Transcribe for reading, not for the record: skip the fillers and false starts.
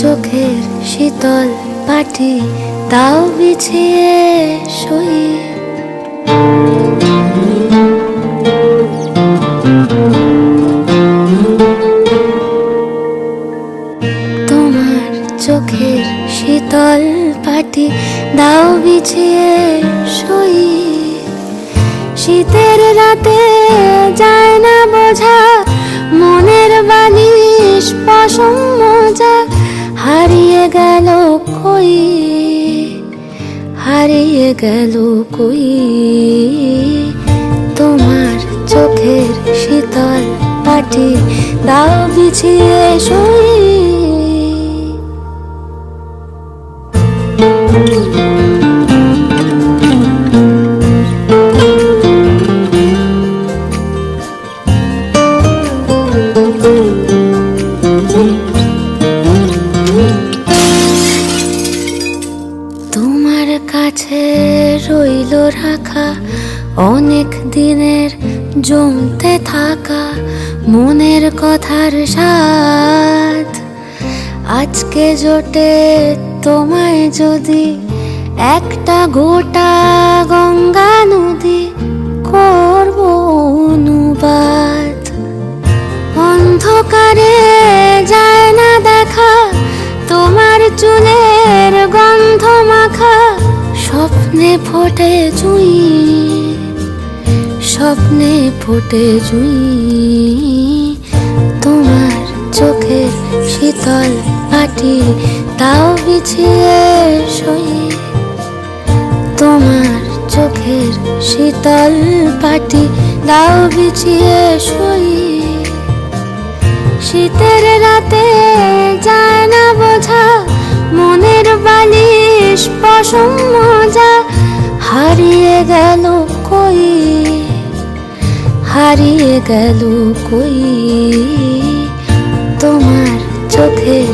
চোখের শীতল পাটি দাও বিছিয়ে শুই। তোমার চোখের শীতল পাটি দাও বিছিয়ে শুই। শীতের রাতে যায় না বোঝা, মনের বালিশ পশম মজা হারিয়ে গেল কই, হারিয়ে গেল কই। তোমার চোখের শীতল পাটি দাও বিছিয়ে শুই। তোমার কাছে রইল রাখা অনেক দিনের জমতে থাকা মনের কথার স্বাদ। আজকে জোটে তোমায় যদি একটা গোটা গঙ্গা নদী, করব অনুবাদ। অন্ধকারে যায় না দেখা তোমার চুলের গন্ধ মাখা, স্বপ্নে ফোটে জুঁই, স্বপ্নে ফোটে জুঁই। তোমার চোখের শীতল পাটি দাও বিছিয়ে শুই। তোমার চোখের শীতল পাটি দাও বিছিয়ে শুই। শীতের রাতে যায় না বোঝা, মনের বালিশ পশম মজা হারিয়ে গেল কই, হারিয়ে গেল কই। তোমার চোখের